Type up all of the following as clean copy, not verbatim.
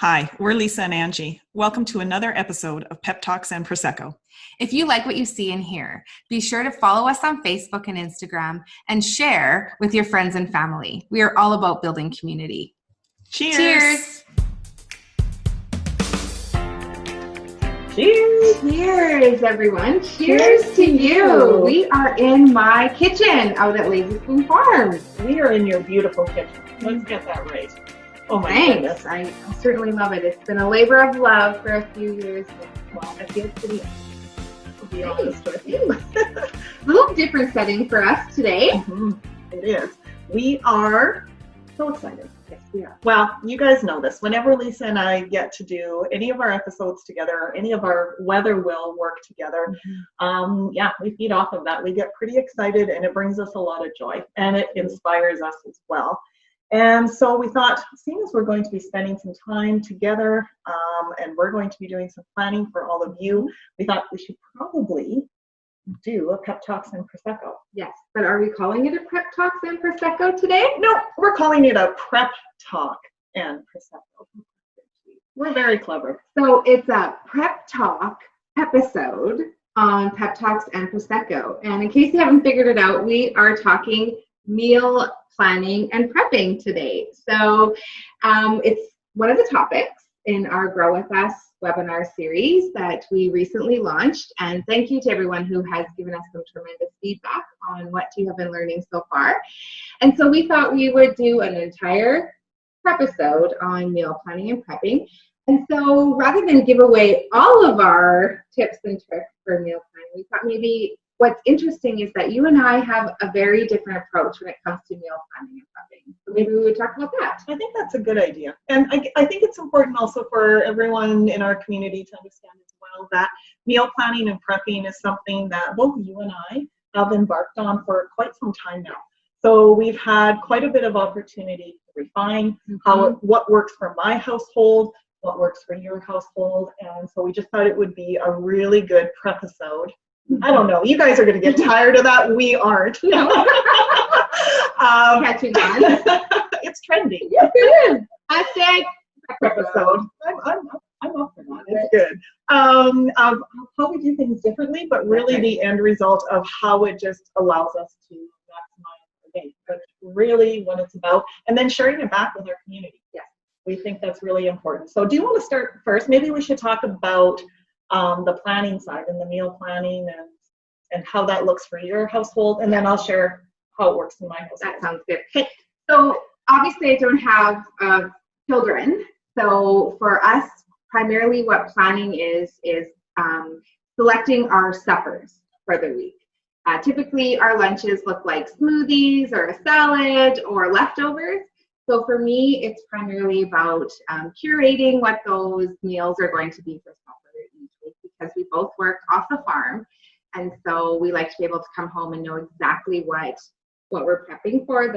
Hi, we're Lisa and Angie. Welcome to another episode of Pep Talks and Prosecco. If you like what you see and hear, be sure to follow us on Facebook and Instagram and share with your friends and family. We are all about building community. Cheers! Cheers! Cheers! Cheers, everyone. Cheers to you. We are in my kitchen out at Lisa Angie Farm. We are in your beautiful kitchen. Let's get that right. Oh my goodness. Thanks. I certainly love it. It's been a labor of love for a few years. Well, it feels pretty to be honest with you. A little different setting for us today. Mm-hmm. It is. We are so excited. Yes, we are. Well, you guys know this. Whenever Lisa and I get to do any of our episodes together, or any of our weather will work together, we feed off of that. We get pretty excited and it brings us a lot of joy and it inspires us as well. And so we thought, seeing as we're going to be spending some time together and we're going to be doing some planning for all of you, we thought we should probably do a Pep Talks and Prosecco. Yes, but are we calling it a Prep Talks and Prosecco today? No, we're calling it a Prep Talk and Prosecco. We're very clever. So it's a Prep Talk episode on Pep Talks and Prosecco. And in case you haven't figured it out, we are talking meal planning and prepping today. So it's one of the topics in our Grow With Us webinar series that we recently launched. And thank you to everyone who has given us some tremendous feedback on what you have been learning so far. And so we thought we would do an entire episode on meal planning and prepping. And so rather than give away all of our tips and tricks for meal planning, we thought maybe what's interesting is that you and I have a very different approach when it comes to meal planning and prepping. So maybe we would talk about that. I think that's a good idea. And I think it's important also for everyone in our community to understand as well that meal planning and prepping is something that both you and I have embarked on for quite some time now. So we've had quite a bit of opportunity to refine what works for my household, what works for your household. And so we just thought it would be a really good prep episode. I don't know. You guys are going to get tired of that. We aren't. No. Catching on. It's trendy. Yes, it is. Hashtag episode. I'm up for that. It's good. Of how we do things differently, but really the end result of how it just allows us to maximize the day. But really what it's about, and then sharing it back with our community. Yes. We think that's really important. So do you want to start first? Maybe we should talk about the planning side and the meal planning and how that looks for your household, and then I'll share how it works in my household. That sounds good. Okay. So obviously I don't have children. So for us, primarily what planning is selecting our suppers for the week. Typically our lunches look like smoothies or a salad or leftovers. So for me, it's primarily about curating what those meals are going to be for supper each week, because we both work off the farm. And so we like to be able to come home and know exactly what we're prepping for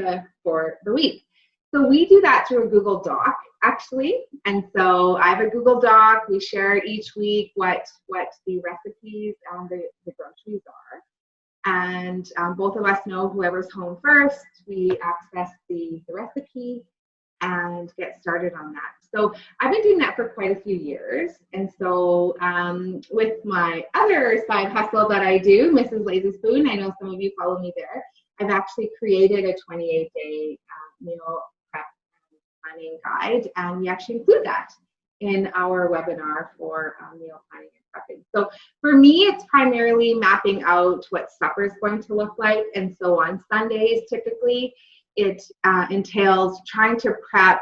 the week. So we do that through a Google Doc, actually. And so I have a Google Doc. We share each week what the recipes and the groceries are. And both of us know whoever's home first. We access the recipe and get started on that. So I've been doing that for quite a few years. And so with my other side hustle that I do, Mrs. Lazy Spoon, I know some of you follow me there, I've actually created a 28-day meal prep planning guide, and we actually include that in our webinar for meal planning and prepping. So for me, it's primarily mapping out what supper is going to look like. And so on Sundays, typically, it entails trying to prep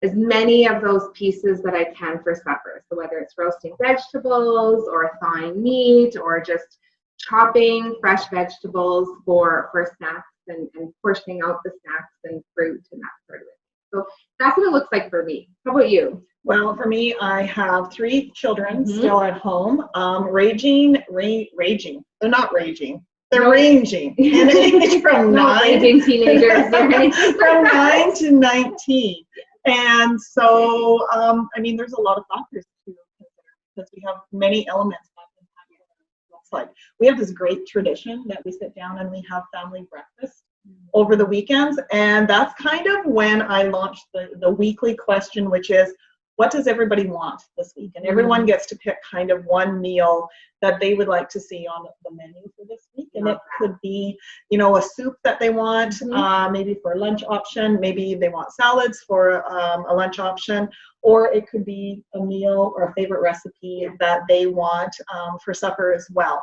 as many of those pieces that I can for supper. So whether it's roasting vegetables or thawing meat or just chopping fresh vegetables for snacks and portioning out the snacks and fruit and that sort of thing. So that's what it looks like for me. How about you? Well, for me, I have 3 children still at home, raging. They're not raging. They're ranging in age from 9 teenagers from 9 to 19. And so, there's a lot of factors to consider because we have many elements that impact what it looks like. We have this great tradition that we sit down and we have family breakfast over the weekends, and that's kind of when I launched the weekly question, which is, what does everybody want this week? And everyone gets to pick kind of one meal that they would like to see on the menu for this week. And it could be, you know, a soup that they want, maybe for a lunch option. Maybe they want salads for a lunch option. Or it could be a meal or a favorite recipe that they want for supper as well.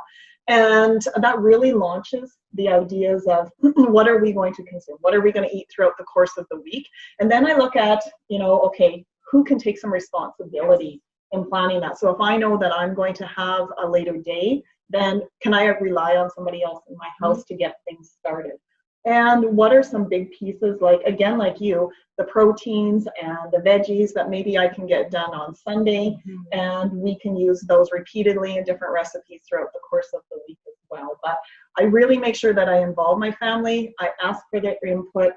And that really launches the ideas of what are we going to consume? What are we going to eat throughout the course of the week? And then I look at, you know, okay, who can take some responsibility in planning that? So if I know that I'm going to have a later day, then can I rely on somebody else in my house to get things started? And what are some big pieces, like, again, like you, the proteins and the veggies that maybe I can get done on Sunday, and we can use those repeatedly in different recipes throughout the course of the week as well. But I really make sure that I involve my family. I ask for their input.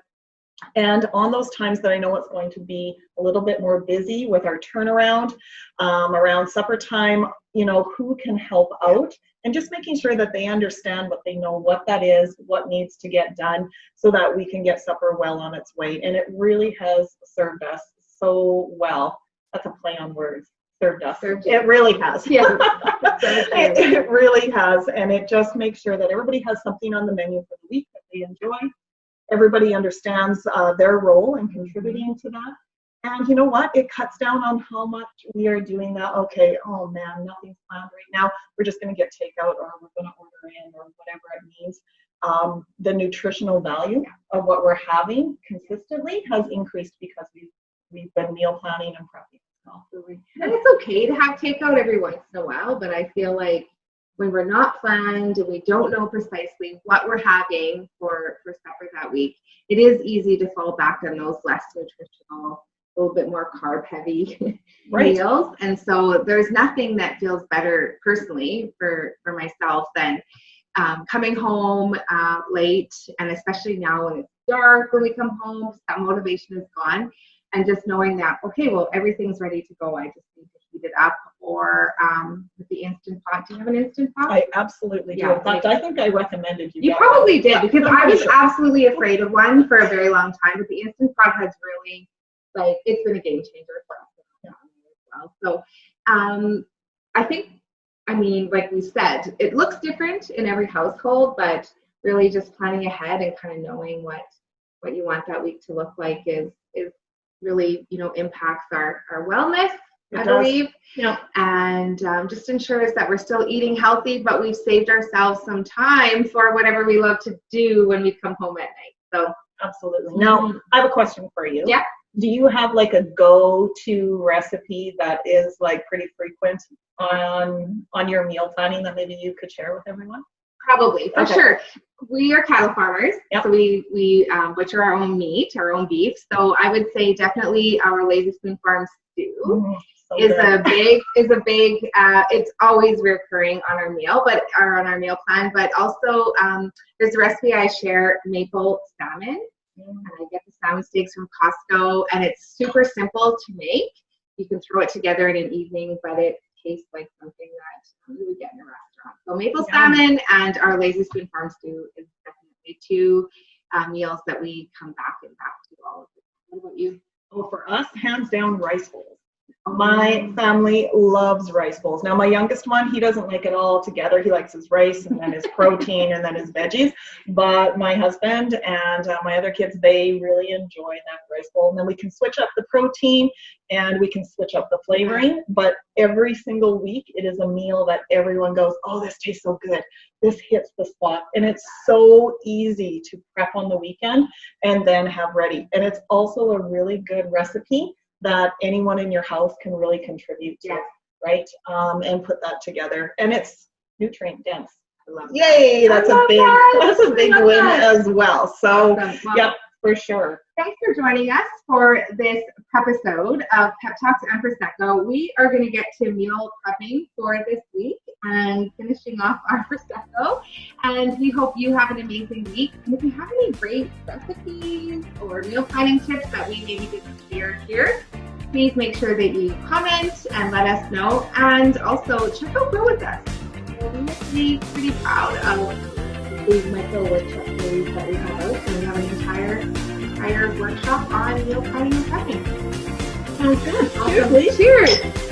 And on those times that I know it's going to be a little bit more busy with our turnaround, around supper time, you know, who can help out? And just making sure that they understand what they know, what that is, what needs to get done, so that we can get supper well on its way. And it really has served us so well. That's a play on words. Served us. It really has. Yeah. It really has. And it just makes sure that everybody has something on the menu for the week that they enjoy. Everybody understands their role in contributing to that. And you know what? It cuts down on how much we are doing that. Okay, oh man, nothing's planned right now. We're just going to get takeout, or we're going to order in, or whatever it means. The nutritional value of what we're having consistently has increased because we've been meal planning and prepping. And it's okay to have takeout every once in a while, but I feel like when we're not planned and we don't know precisely what we're having for supper that week, it is easy to fall back on those less nutritional, a little bit more carb heavy meals. And so there's nothing that feels better personally for myself than coming home late, and especially now when it's dark when we come home, that motivation is gone. And just knowing that, okay, well, everything's ready to go. I just need to heat it up. Or with the Instant Pot. Do you have an Instant Pot? I absolutely do. In fact, I think I recommended you. You probably did, because I was absolutely afraid of one for a very long time. But the Instant Pot has really, like, it's been a game changer for us as well. So I think, I mean, like we said, it looks different in every household, but really just planning ahead and kind of knowing what you want that week to look like is really, you know, impacts our wellness, I believe. Yeah. And just ensures that we're still eating healthy, but we've saved ourselves some time for whatever we love to do when we come home at night. So absolutely. Now, I have a question for you. Yeah. Do you have like a go-to recipe that is like pretty frequent on your meal planning that maybe you could share with everyone? Probably, for sure. We are cattle farmers, so we butcher our own meat, our own beef. So I would say definitely our Lazy Spoon Farm stew is a big. It's always recurring on our meal, on our meal plan. But also, there's a recipe I share: maple salmon. And I get the salmon steaks from Costco, and it's super simple to make. You can throw it together in an evening, but it tastes like something that you would get in a restaurant. So maple salmon and our Lazy Spoon Farm stew is definitely two meals that we come back to all of it. What about you? Oh, for us, hands down, rice bowls. My family loves rice bowls. Now, my youngest one, he doesn't like it all together. He likes his rice and then his protein and then his veggies. But my husband and my other kids, they really enjoy that rice bowl. And then we can switch up the protein and we can switch up the flavoring. But every single week, it is a meal that everyone goes, oh, this tastes so good. This hits the spot. And it's so easy to prep on the weekend and then have ready. And it's also a really good recipe that anyone in your house can really contribute to, right? And put that together. And it's nutrient dense. Yay! That's a big win as well. So, yep, for sure. Thanks for joining us for this episode of Pep Talks and Prosecco. We are going to get to meal prepping for this week and finishing off our Prosecco. And we hope you have an amazing week. And if you have any great recipes or meal planning tips that we maybe didn't share here, please make sure that you comment and let us know. And also check out Grow With Us. We're pretty proud of these micro workshop series that we have out. And we have an entire workshop on meal planning and prepping. Sounds good. Awesome. Cheers.